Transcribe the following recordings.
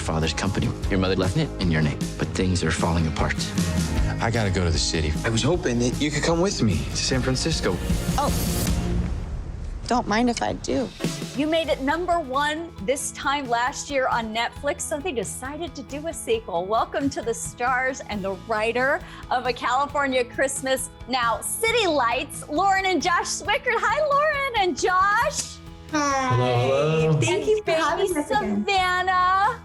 father's company. Your mother left it in your name, but things are falling apart. I gotta go to the city. I was hoping that you could come with me to San Francisco. Oh, don't mind if I do. You made it #1 this time last year on Netflix, so they decided to do a sequel. Welcome to the stars and the writer of A California Christmas, now City Lights, Lauren and Josh Swickard. Hi, Lauren and Josh. Hi. Hello. Thank you for having us again. Savannah.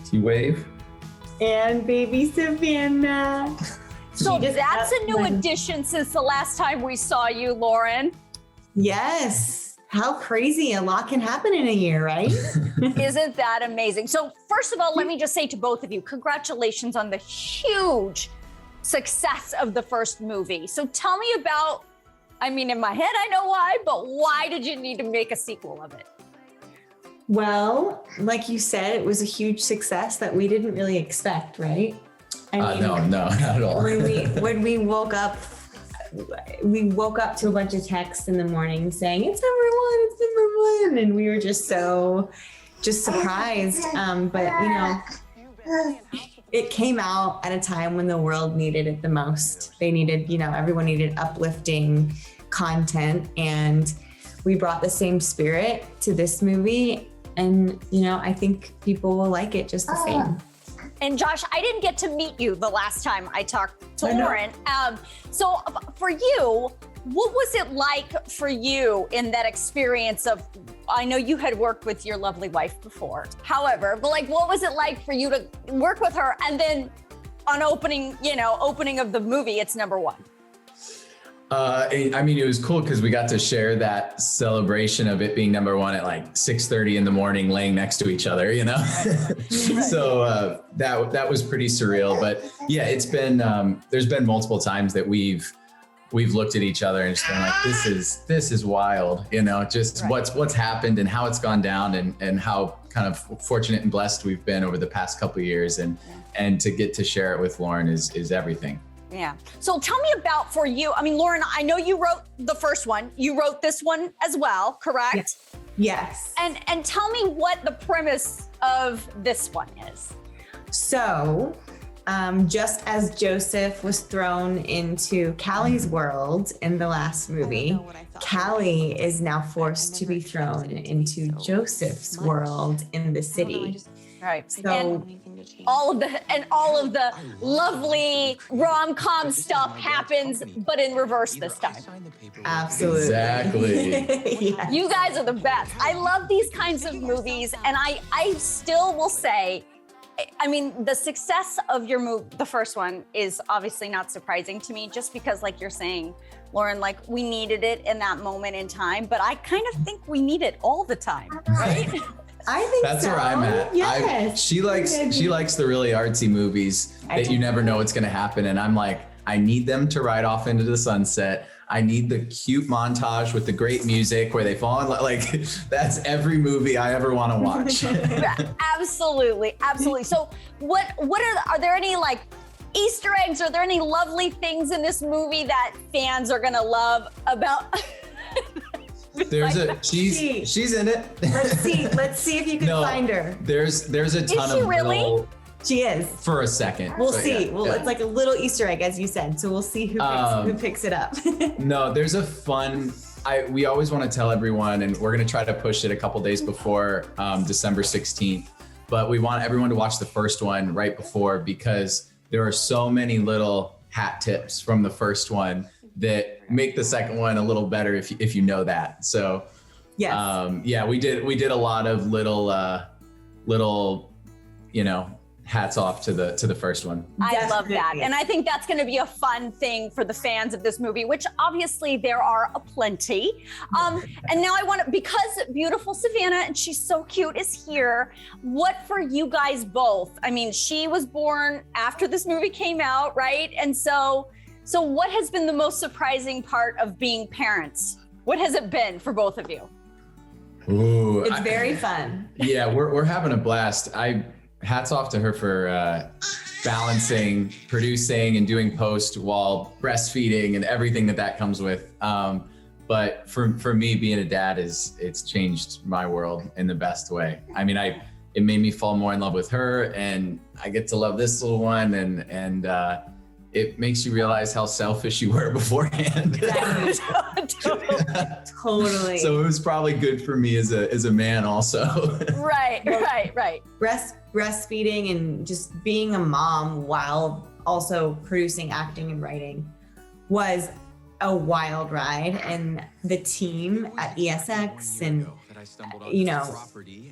T-Wave. And baby Savannah. So that's a new addition since the last time we saw you, Lauren. Yes. How crazy. A lot can happen in a year, right? Isn't that amazing? So first of all, let me just say to both of you, congratulations on the huge success of the first movie. So tell me about, I mean, in my head, I know why, but why did you need to make a sequel of it? Well, like you said, it was a huge success that we didn't really expect, right? I mean, No, not at all. when we woke up to a bunch of texts in the morning saying it's #1, and we were just surprised. But you know, it came out at a time when the world needed it the most. They needed, everyone needed uplifting content, and we brought the same spirit to this movie. And I think people will like it just the same. And Josh, I didn't get to meet you the last time I talked to Lauren. So for you, what was it like for you in that experience of, I know you had worked with your lovely wife before, however, but what was it like for you to work with her and then on opening of the movie, it's #1? I mean, it was cool because we got to share that celebration of it being #1 at 6:30 in the morning, laying next to each other, So that was pretty surreal. But yeah, it's been there's been multiple times that we've looked at each other and just been like, this is wild, just what's happened and how it's gone down and how kind of fortunate and blessed we've been over the past couple of years, and to get to share it with Lauren is everything. Yeah. So tell me about for you. I mean, Lauren, I know you wrote the first one. You wrote this one as well, correct? Yes. And tell me what the premise of this one is. So, just as Joseph was thrown into Callie's world in the last movie, Callie is now forced to be thrown into Joseph's world in the city. Right. So and all of the lovely rom-com stuff happens, but in reverse this time. Absolutely. Exactly. Yes. You guys are the best. I love these kinds of movies, and I still will say, I mean, the success of your movie, the first one, is obviously not surprising to me, just because, like you're saying, Lauren, we needed it in that moment in time, but I kind of think we need it all the time, right? I think that's so. where I'm at. Yes. She likes the really artsy movies that you never know what's going to happen. And I'm like, I need them to ride off into the sunset. I need the cute montage with the great music where they fall in love. That's every movie I ever want to watch. Yeah, absolutely. So what are there any Easter eggs? Are there any lovely things in this movie that fans are going to love about? She's in it. Let's see if you can find her. There's a ton Is she really? She is. For a second. We'll see. It's like a little Easter egg, as you said. So we'll see who picks it up. No, there's a fun. We always want to tell everyone, and we're going to try to push it a couple days before December 16th. But we want everyone to watch the first one right before, because there are so many little hat tips from the first one that make the second one a little better if you know that. So yes. We did a lot of little hats off to the first one. I love that. And I think that's going to be a fun thing for the fans of this movie, which obviously there are plenty. And now I want to, because beautiful Savannah, and she's so cute, is here. What for you guys both? I mean, she was born after this movie came out, right? And so what has been the most surprising part of being parents? What has it been for both of you? Ooh, it's very fun. Yeah, we're having a blast. Hats off to her for balancing, producing, and doing post while breastfeeding and everything that comes with. But for me, being a dad it's changed my world in the best way. I mean, it made me fall more in love with her, and I get to love this little one, and it makes you realize how selfish you were beforehand. Totally. So it was probably good for me as a man also. Right. Breastfeeding and just being a mom while also producing, acting, and writing was a wild ride. And the team at ESX and, you know,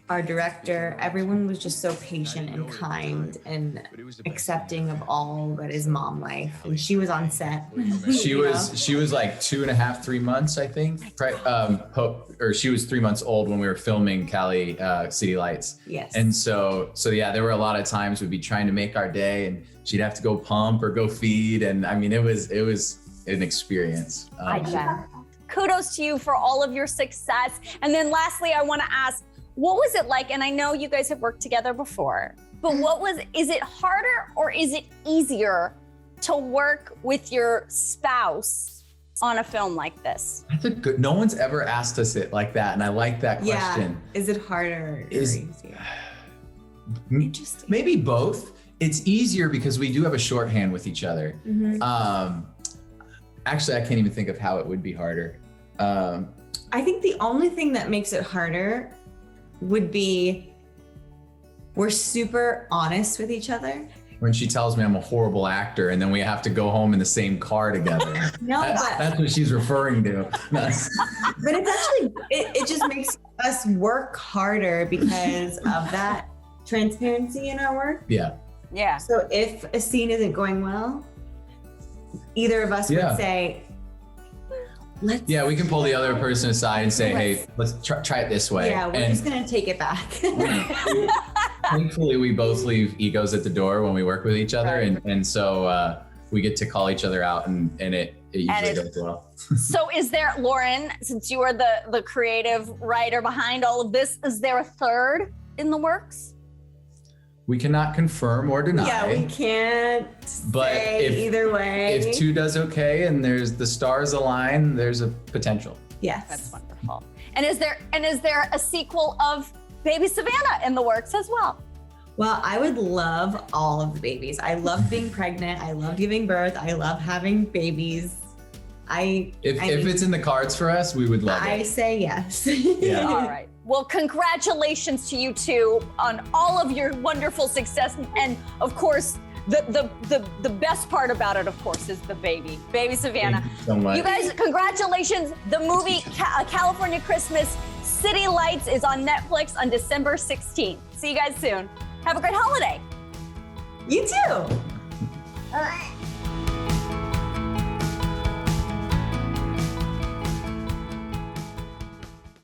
our director, everyone was just so patient and kind and accepting of all that is mom life. And she was on set. She was like 2.5, 3 months, I think. Or she was 3 months old when we were filming Cali City Lights. Yes. And so yeah, there were a lot of times we'd be trying to make our day, and she'd have to go pump or go feed, and I mean it was an experience. Kudos to you for all of your success. And then lastly, I want to ask, what was it like? And I know you guys have worked together before, but is it harder or is it easier to work with your spouse on a film like this? That's no one's ever asked us it like that, and I like that question. Yeah. Is it harder or easier? Interesting. Maybe both. It's easier because we do have a shorthand with each other. Actually, I can't even think of how it would be harder. I think the only thing that makes it harder would be we're super honest with each other. When she tells me I'm a horrible actor, and then we have to go home in the same car together. That's what she's referring to. But it's actually, it just makes us work harder because of that transparency in our work. Yeah. So if a scene isn't going well, either of us would say, we can pull the other person aside and say, hey, let's try it this way. Yeah, we're just gonna take it back. Thankfully, we both leave egos at the door when we work with each other, and so we get to call each other out, and it usually goes well. So is there, Lauren, since you are the creative writer behind all of this, is there a third in the works? We cannot confirm or deny. Yeah, we can't say either way. If 2 does okay and there's the stars align, there's a potential. Yes. That's wonderful. And is there a sequel of Baby Savannah in the works as well? Well, I would love all of the babies. I love being pregnant. I love giving birth. I love having babies. If it's in the cards for us, we would love it. I say yes. Yeah. All right. Well, congratulations to you two on all of your wonderful success. And of course, the best part about it, of course, is the baby Savannah. Thank you so much. You guys, congratulations. The movie California Christmas City Lights is on Netflix on December 16th. See you guys soon. Have a great holiday. You too.